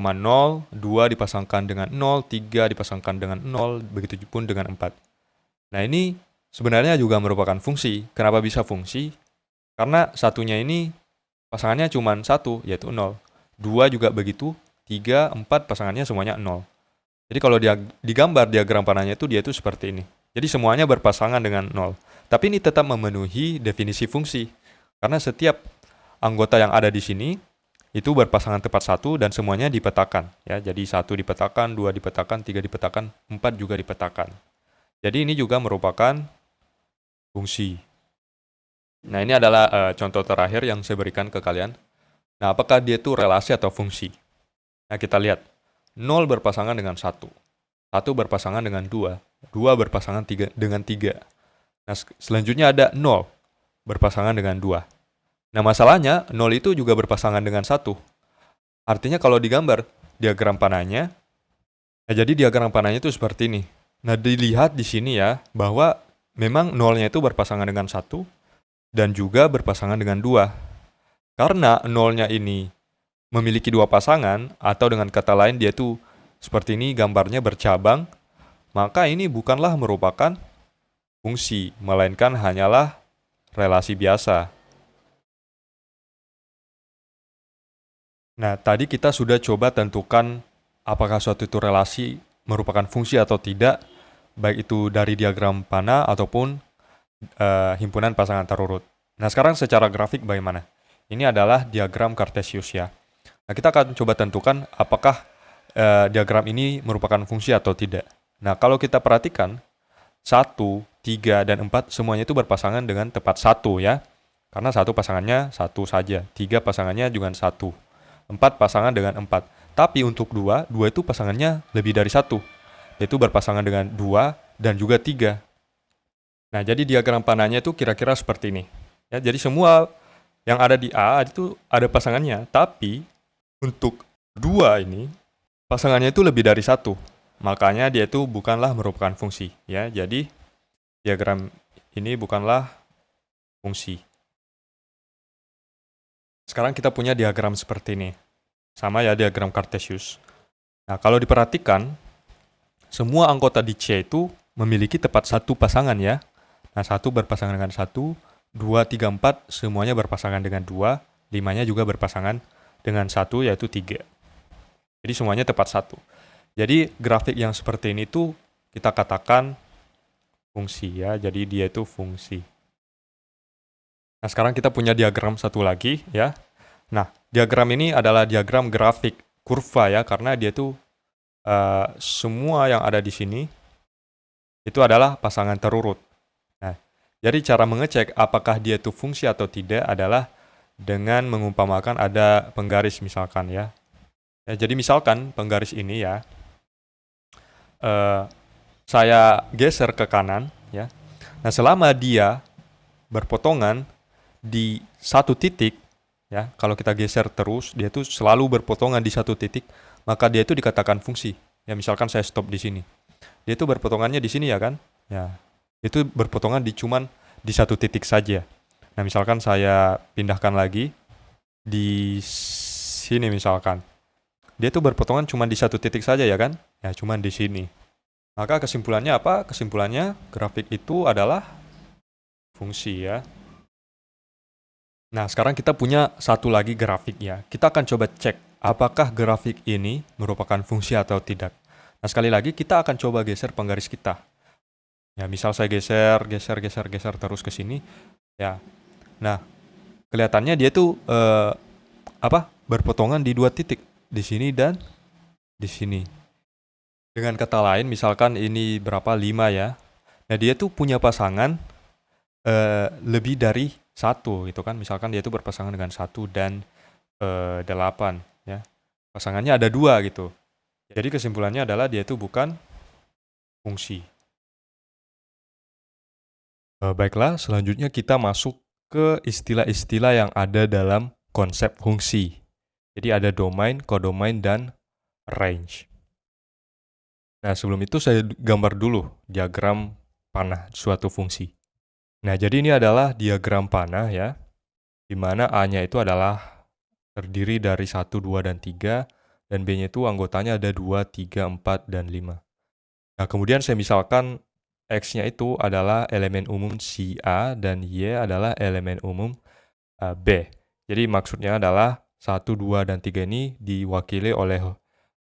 2 dipasangkan dengan 0, 3 dipasangkan dengan 0, begitu pun dengan 4. Nah, ini sebenarnya juga merupakan fungsi. Kenapa bisa fungsi? Karena satunya ini pasangannya cuma 1, yaitu 0. 2 juga begitu, 3, 4 pasangannya semuanya 0. Jadi kalau dia digambar diagram panahnya itu dia itu seperti ini. Jadi semuanya berpasangan dengan 0. Tapi ini tetap memenuhi definisi fungsi. Karena setiap anggota yang ada di sini itu berpasangan tepat satu dan semuanya dipetakan. Ya, jadi 1 dipetakan, 2 dipetakan, 3 dipetakan, 4 juga dipetakan. Jadi ini juga merupakan fungsi. Nah, ini adalah contoh terakhir yang saya berikan ke kalian. Nah, apakah dia itu relasi atau fungsi? Nah, kita lihat. 0 berpasangan dengan 1. 1 berpasangan dengan 2. 2 berpasangan dengan 3. Nah, selanjutnya ada 0 berpasangan dengan 2. Nah, masalahnya 0 itu juga berpasangan dengan 1. Artinya kalau digambar diagram panahnya, nah jadi diagram panahnya itu seperti ini. Nah, dilihat di sini ya, bahwa memang 0-nya itu berpasangan dengan 1 dan juga berpasangan dengan 2. Karena 0-nya ini memiliki 2 pasangan, atau dengan kata lain dia itu seperti ini gambarnya bercabang, maka ini bukanlah merupakan fungsi, melainkan hanyalah relasi biasa. Nah, tadi kita sudah coba tentukan apakah suatu itu relasi merupakan fungsi atau tidak, baik itu dari diagram panah ataupun himpunan pasangan terurut. Nah, sekarang secara grafik bagaimana? Ini adalah diagram Cartesius ya. Nah, kita akan coba tentukan apakah diagram ini merupakan fungsi atau tidak. Nah, kalau kita perhatikan, 1, 3, dan 4 semuanya itu berpasangan dengan tepat 1 ya. Karena 1 pasangannya 1 saja, 3 pasangannya juga 1, 4 pasangan dengan 4. Tapi untuk 2 itu pasangannya lebih dari 1, yaitu berpasangan dengan 2 dan juga 3. Nah, jadi diagram panahnya itu kira-kira seperti ini. Ya, jadi semua yang ada di A itu ada pasangannya, tapi untuk 2 ini pasangannya itu lebih dari 1. Makanya dia itu bukanlah merupakan fungsi. Ya, jadi diagram ini bukanlah fungsi. Sekarang kita punya diagram seperti ini. Sama ya, diagram Cartesius. Nah, kalau diperhatikan, semua anggota di C itu memiliki tepat satu pasangan ya. Nah, 1 berpasangan dengan 1, 2, 3, 4 semuanya berpasangan dengan 2, 5-nya juga berpasangan dengan 1 yaitu 3. Jadi semuanya tepat 1. Jadi grafik yang seperti ini tuh kita katakan fungsi ya. Jadi dia itu fungsi. Nah, sekarang kita punya diagram satu lagi ya. Nah, diagram ini adalah diagram grafik kurva ya, karena dia tuh semua yang ada di sini itu adalah pasangan terurut. Nah, jadi cara mengecek apakah dia itu fungsi atau tidak adalah dengan mengumpamakan ada penggaris misalkan ya. Ya, jadi misalkan penggaris ini ya, eh, saya geser ke kanan ya. Nah, selama dia berpotongan di satu titik ya, kalau kita geser terus, dia itu selalu berpotongan di satu titik, maka dia itu dikatakan fungsi. Ya, misalkan saya stop di sini. Dia itu berpotongannya di sini ya kan? Ya. Itu berpotongan di cuman di satu titik saja. Nah, misalkan saya pindahkan lagi di sini misalkan. Dia itu berpotongan cuma di satu titik saja ya kan? Ya, cuman di sini. Maka kesimpulannya apa? Kesimpulannya grafik itu adalah fungsi ya. Nah, sekarang kita punya satu lagi grafik ya. Kita akan coba cek apakah grafik ini merupakan fungsi atau tidak. Nah, sekali lagi kita akan coba geser penggaris kita. Ya, misal saya geser terus ke sini. Ya. Nah, kelihatannya dia tuh berpotongan di dua titik, di sini dan di sini. Dengan kata lain, misalkan ini berapa 5 ya. Nah, dia tuh punya pasangan lebih dari satu gitu kan. Misalkan dia tuh berpasangan dengan 1 dan 8 ya. Pasangannya ada 2 gitu. Jadi kesimpulannya adalah dia itu bukan fungsi. Baiklah, selanjutnya kita masuk ke istilah-istilah yang ada dalam konsep fungsi. Jadi ada domain, kodomain, dan range. Nah, sebelum itu saya gambar dulu diagram panah suatu fungsi. Nah, jadi ini adalah diagram panah ya, di mana A-nya itu adalah terdiri dari 1, 2, dan 3, dan B-nya itu anggotanya ada 2, 3, 4, dan 5. Nah, kemudian saya misalkan X-nya itu adalah elemen umum si A, dan Y adalah elemen umum B. Jadi maksudnya adalah 1, 2, dan 3 ini diwakili oleh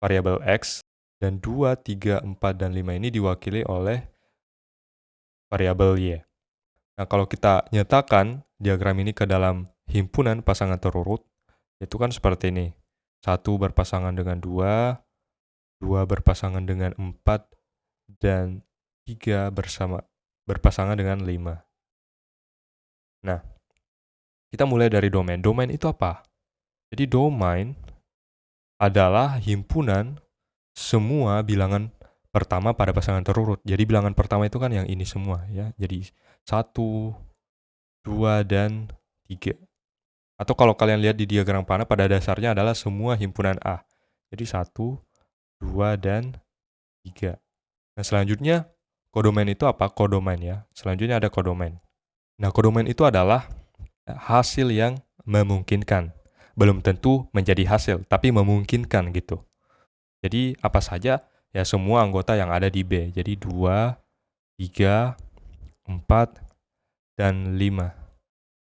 variabel X, dan 2, 3, 4, dan 5 ini diwakili oleh variabel Y. Nah, kalau kita nyatakan diagram ini ke dalam himpunan pasangan terurut, itu kan seperti ini. 1 berpasangan dengan 2, 2 berpasangan dengan 4, dan 3 berpasangan dengan 5. Nah, kita mulai dari domain. Domain itu apa? Jadi domain adalah himpunan semua bilangan pertama pada pasangan terurut. Jadi bilangan pertama itu kan yang ini semua ya. Jadi 1, 2, dan 3. Atau kalau kalian lihat di diagram panah pada dasarnya adalah semua himpunan A. Jadi 1, 2, dan 3. Nah, selanjutnya kodomain itu apa? Kodomain ya. Selanjutnya ada kodomain. Nah, kodomain itu adalah hasil yang memungkinkan. Belum tentu menjadi hasil, tapi memungkinkan gitu. Jadi apa saja? Ya semua anggota yang ada di B. Jadi 2, 3, 4, dan 5.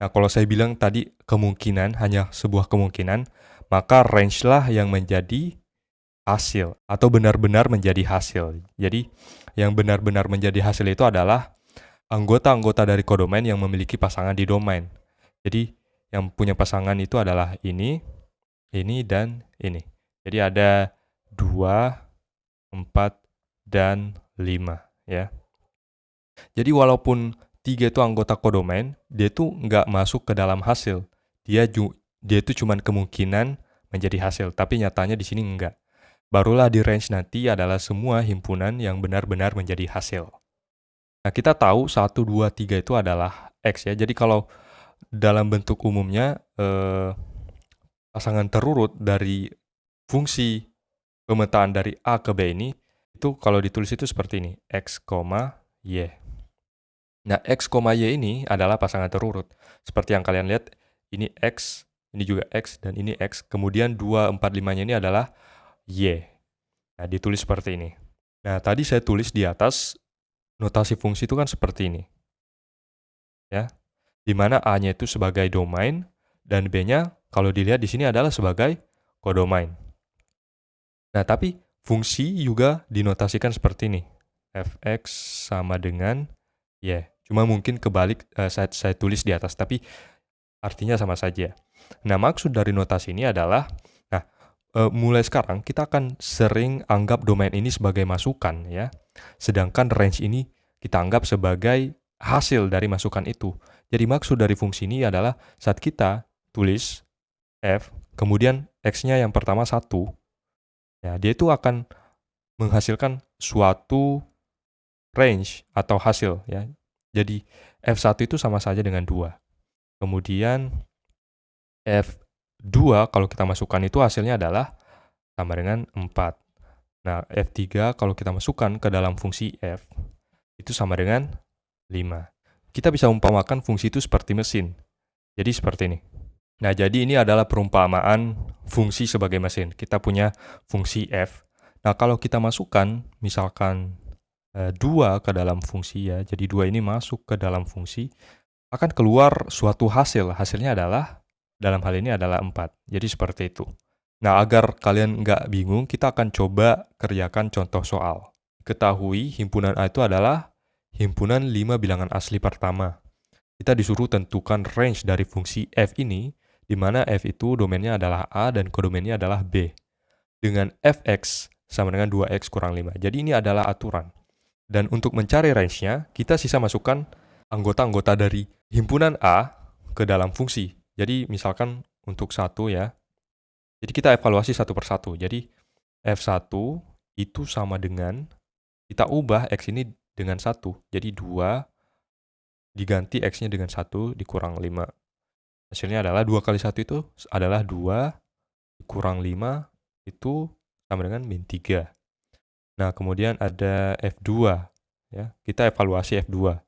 Nah, kalau saya bilang tadi kemungkinan, hanya sebuah kemungkinan, maka range lah yang menjadi hasil, atau benar-benar menjadi hasil. Jadi, yang benar-benar menjadi hasil itu adalah anggota-anggota dari kodomain yang memiliki pasangan di domain. Jadi, yang punya pasangan itu adalah ini, dan ini. Jadi ada 2, 4, dan 5 ya. Jadi walaupun 3 itu anggota kodomain, dia itu nggak masuk ke dalam hasil. Dia itu cuma kemungkinan menjadi hasil, tapi nyatanya di sini enggak. Barulah di range nanti adalah semua himpunan yang benar-benar menjadi hasil. Nah, kita tahu 1, 2, 3 itu adalah X ya. Jadi kalau dalam bentuk umumnya, pasangan terurut dari fungsi pemetaan dari A ke B ini, itu kalau ditulis itu seperti ini, X, Y. Nah, X, Y ini adalah pasangan terurut. Seperti yang kalian lihat, ini X, ini juga X, dan ini X. Kemudian 2, 4, 5-nya ini adalah Y. Nah, ditulis seperti ini. Nah, tadi saya tulis di atas, notasi fungsi itu kan seperti ini. Ya, di mana A-nya itu sebagai domain, dan B-nya kalau dilihat di sini adalah sebagai kodomain. Nah, tapi fungsi juga dinotasikan seperti ini. Fx sama dengan Y. Cuma mungkin kebalik saya tulis di atas, tapi artinya sama saja. Nah, maksud dari notasi ini adalah, nah, mulai sekarang kita akan sering anggap domain ini sebagai masukan ya. Sedangkan range ini kita anggap sebagai hasil dari masukan itu. Jadi maksud dari fungsi ini adalah saat kita tulis f, kemudian x-nya yang pertama 1, ya, dia itu akan menghasilkan suatu range atau hasil ya. Jadi f1 itu sama saja dengan 2. Kemudian f2 kalau kita masukkan itu hasilnya adalah sama dengan 4. Nah, f3 kalau kita masukkan ke dalam fungsi f itu sama dengan 5. Kita bisa umpamakan fungsi itu seperti mesin. Jadi seperti ini. Nah, jadi ini adalah perumpamaan fungsi sebagai mesin. Kita punya fungsi f. Nah, kalau kita masukkan misalkan 2 ke dalam fungsi ya, jadi 2 ini masuk ke dalam fungsi, akan keluar suatu hasil. Hasilnya adalah, dalam hal ini adalah 4. Jadi seperti itu. Nah, agar kalian nggak bingung, kita akan coba kerjakan contoh soal. Ketahui himpunan A itu adalah himpunan 5 bilangan asli pertama. Kita disuruh tentukan range dari fungsi f ini, di mana f itu domainnya adalah A dan kodomainnya adalah B. Dengan fx sama dengan 2x kurang 5. Jadi ini adalah aturan. Dan untuk mencari range-nya, kita sisa masukkan anggota-anggota dari himpunan A ke dalam fungsi. Jadi misalkan untuk 1 ya, jadi kita evaluasi satu persatu. Jadi f1 itu sama dengan, kita ubah x ini dengan 1. Jadi 2 diganti x-nya dengan 1 dikurang 5. Hasilnya adalah 2 kali 1 itu adalah 2 dikurang 5 itu sama dengan min 3. Nah, kemudian ada F2. Ya, kita evaluasi F2.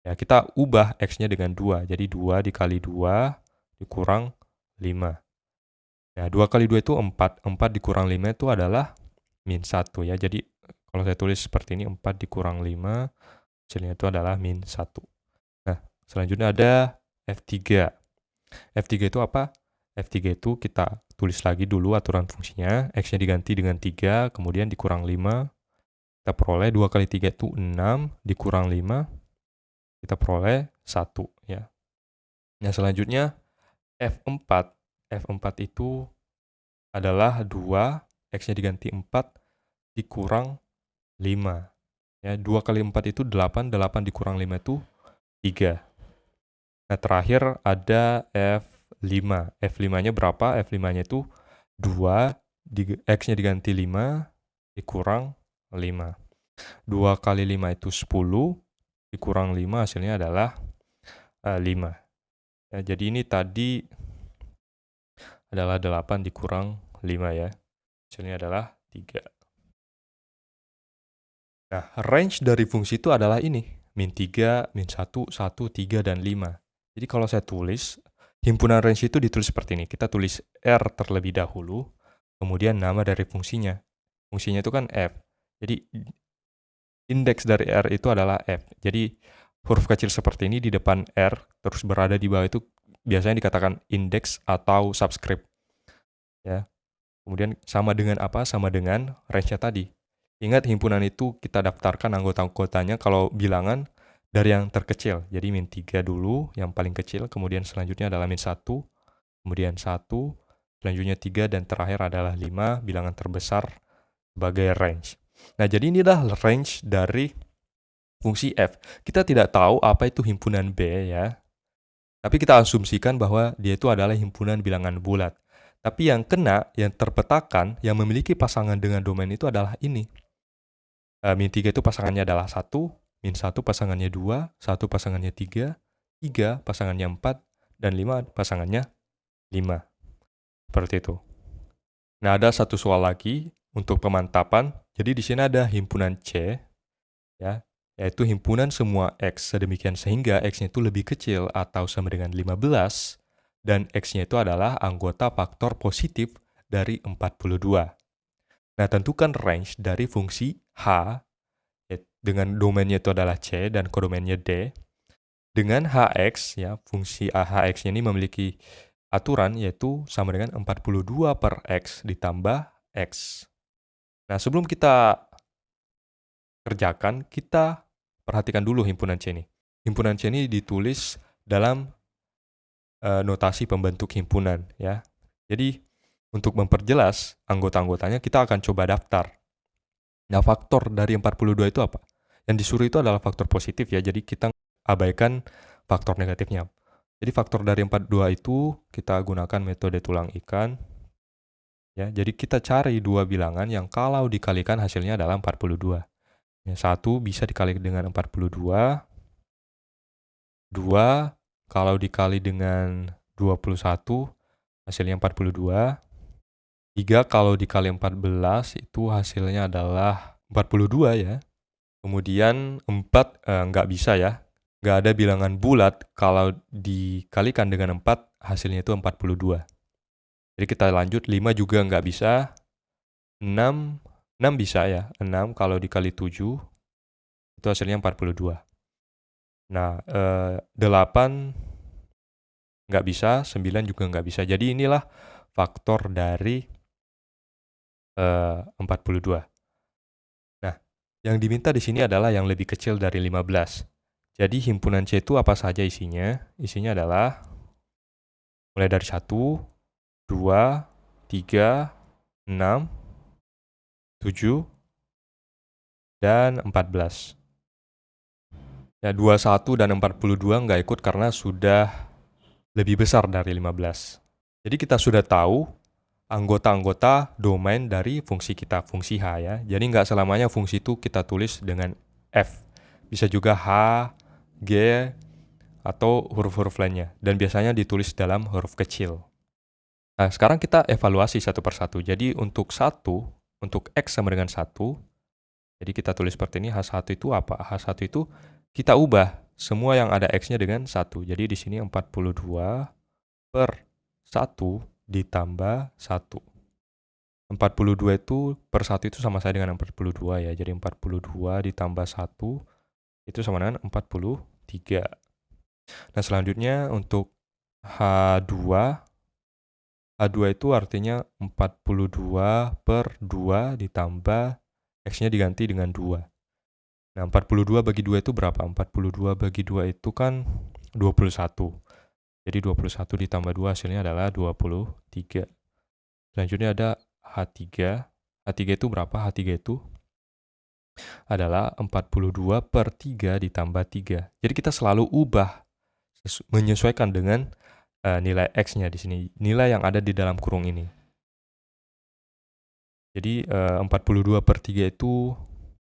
Ya, kita ubah X-nya dengan 2. Jadi 2 dikali 2 dikurang 5. Ya, 2 kali 2 itu 4. 4 dikurang 5 itu adalah min 1 ya. Jadi kalau saya tulis seperti ini, 4 dikurang 5, hasilnya itu adalah min 1. Nah, selanjutnya ada F3. F3 itu apa? F3 itu kita tulis lagi dulu aturan fungsinya. X-nya diganti dengan 3, kemudian dikurang 5. Kita peroleh 2 kali 3 itu 6, dikurang 5. Kita peroleh 1 ya. Nah, selanjutnya F4. F4 itu adalah 2, X-nya diganti 4, dikurang 5. Ya, 2 kali 4 itu 8, 8 dikurang 5 itu 3. Nah, terakhir ada F5. F5-nya berapa? F5-nya itu 2, X-nya diganti 5, dikurang 5. 2 kali 5 itu 10, dikurang 5 hasilnya adalah 5. Ya, jadi ini tadi adalah 8 dikurang 5 ya. Hasilnya adalah 3. Nah, range dari fungsi itu adalah ini. Min 3, min 1, 1, 3, dan 5. Jadi kalau saya tulis, himpunan range itu ditulis seperti ini. Kita tulis R terlebih dahulu, kemudian nama dari fungsinya. Fungsinya itu kan F. Jadi indeks dari R itu adalah F. Jadi huruf kecil seperti ini di depan R, terus berada di bawah itu biasanya dikatakan indeks atau subscript. Ya. Kemudian sama dengan apa? Sama dengan range-nya tadi. Ingat, himpunan itu kita daftarkan anggota-anggotanya kalau bilangan dari yang terkecil. Jadi min 3 dulu, yang paling kecil, kemudian selanjutnya adalah min 1, kemudian 1, selanjutnya 3, dan terakhir adalah 5, bilangan terbesar sebagai range. Nah, jadi inilah range dari fungsi f. Kita tidak tahu apa itu himpunan B ya, tapi kita asumsikan bahwa dia itu adalah himpunan bilangan bulat. Tapi yang kena, yang terpetakan, yang memiliki pasangan dengan domain itu adalah ini. Min 3 itu pasangannya adalah 1, min 1 pasangannya 2, 1 pasangannya 3, 3 pasangannya 4, dan 5 pasangannya 5. Seperti itu. Nah, ada satu soal lagi untuk pemantapan. Jadi di sini ada himpunan C, ya, yaitu himpunan semua X sedemikian sehingga X-nya itu lebih kecil atau sama dengan 15, dan X-nya itu adalah anggota faktor positif dari 42. Nah, tentukan range dari fungsi H, dengan domainnya itu adalah C dan kodomainnya D, dengan Hx, ya, fungsi Hx-nya ini memiliki aturan yaitu sama dengan 42 per X ditambah X. Nah, sebelum kita kerjakan, kita perhatikan dulu himpunan C ini. Himpunan C ini ditulis dalam notasi pembentuk himpunan ya. Jadi untuk memperjelas anggota-anggotanya kita akan coba daftar. Nah, faktor dari 42 itu apa? Yang disuruh itu adalah faktor positif ya, jadi kita abaikan faktor negatifnya. Jadi faktor dari 42 itu kita gunakan metode tulang ikan. Ya, jadi kita cari dua bilangan yang kalau dikalikan hasilnya adalah 42. Ya, 1 bisa dikali dengan 42. 2 kalau dikali dengan 21 hasilnya 42. 3 kalau dikali 14 itu hasilnya adalah 42 ya. Kemudian 4 nggak bisa ya. Nggak ada bilangan bulat kalau dikalikan dengan 4 hasilnya itu 42. Jadi kita lanjut, 5 juga nggak bisa. 6 bisa ya. 6 kalau dikali 7 itu hasilnya 42. Nah, 8 nggak bisa, 9 juga nggak bisa. Jadi inilah faktor dari 42. Nah, yang diminta di sini adalah yang lebih kecil dari 15. Jadi himpunan C itu apa saja isinya? Isinya adalah mulai dari 1, 2, 3, 6, 7, dan 14. Ya, 21 dan 42 nggak ikut karena sudah lebih besar dari 15. Jadi kita sudah tahu anggota-anggota domain dari fungsi kita, fungsi H ya. Jadi nggak selamanya fungsi itu kita tulis dengan F. Bisa juga H, G, atau huruf-huruf lainnya. Dan biasanya ditulis dalam huruf kecil. Nah, sekarang kita evaluasi satu persatu. Jadi untuk X sama dengan 1, jadi kita tulis seperti ini, H1 itu apa? H1 itu kita ubah semua yang ada X-nya dengan 1. Jadi di sini 42 per 1 ditambah 1. 42 itu per 1 itu sama saja dengan 42 ya. Jadi 42 ditambah 1 itu sama dengan 43. Nah, selanjutnya untuk H2. H2 itu artinya 42 per 2 ditambah X-nya diganti dengan 2. Nah, 42 bagi 2 itu berapa? 42 bagi 2 itu kan 21. Jadi 21 ditambah 2 hasilnya adalah 23. Selanjutnya ada H3. H3 itu berapa? H3 itu adalah 42 per 3 ditambah 3. Jadi kita selalu ubah menyesuaikan dengan nilai X-nya di sini. Nilai yang ada di dalam kurung ini. Jadi 42 per 3 itu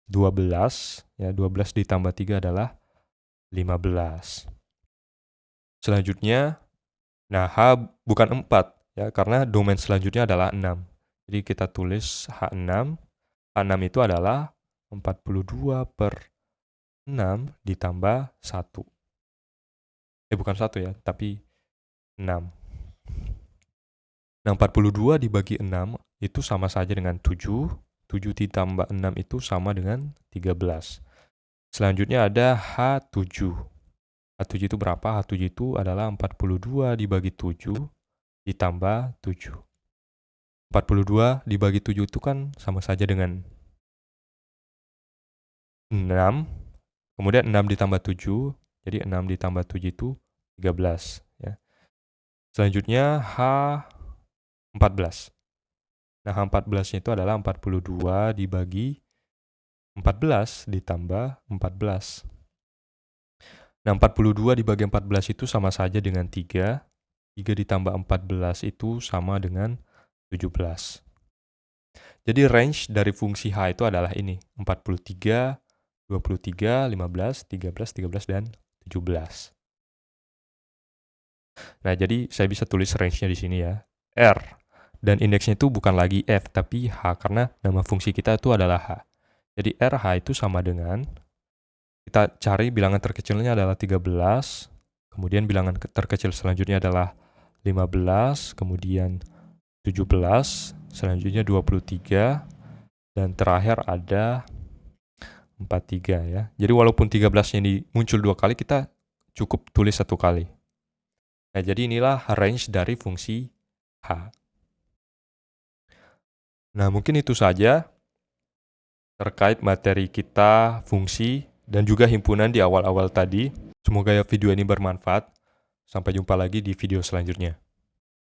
12. Ya, 12 ditambah 3 adalah 15. Selanjutnya, nah H bukan 4 ya, karena domain selanjutnya adalah 6. Jadi kita tulis H6. H6 itu adalah 42 per 6 ditambah 1. Bukan 1 ya, tapi 6. Nah, 42 dibagi 6 itu sama saja dengan 7. 7 ditambah 6 itu sama dengan 13. Selanjutnya ada H7. H7 itu berapa? H7 itu adalah 42 dibagi 7 ditambah 7. 42 dibagi 7 itu kan sama saja dengan 6. Kemudian 6 ditambah 7. Jadi 6 ditambah 7 itu 13. Ya. Selanjutnya H14. Nah, H14 itu adalah 42 dibagi 14 ditambah 14. Nah, 42 dibagi 14 itu sama saja dengan 3. 3 ditambah 14 itu sama dengan 17. Jadi range dari fungsi H itu adalah ini. 43, 23, 15, 13, 13, dan 17. Nah, jadi saya bisa tulis range-nya di sini ya. R. Dan indeksnya itu bukan lagi F, tapi H, karena nama fungsi kita itu adalah H. Jadi RH itu sama dengan, kita cari bilangan terkecilnya adalah 13, kemudian bilangan terkecil selanjutnya adalah 15, kemudian 17, selanjutnya 23, dan terakhir ada 43 ya. Jadi walaupun 13-nya ini muncul 2 kali, kita cukup tulis 1 kali. Nah, jadi inilah range dari fungsi H. Nah, mungkin itu saja terkait materi kita, fungsi, dan juga himpunan di awal-awal tadi. Semoga video ini bermanfaat. Sampai jumpa lagi di video selanjutnya.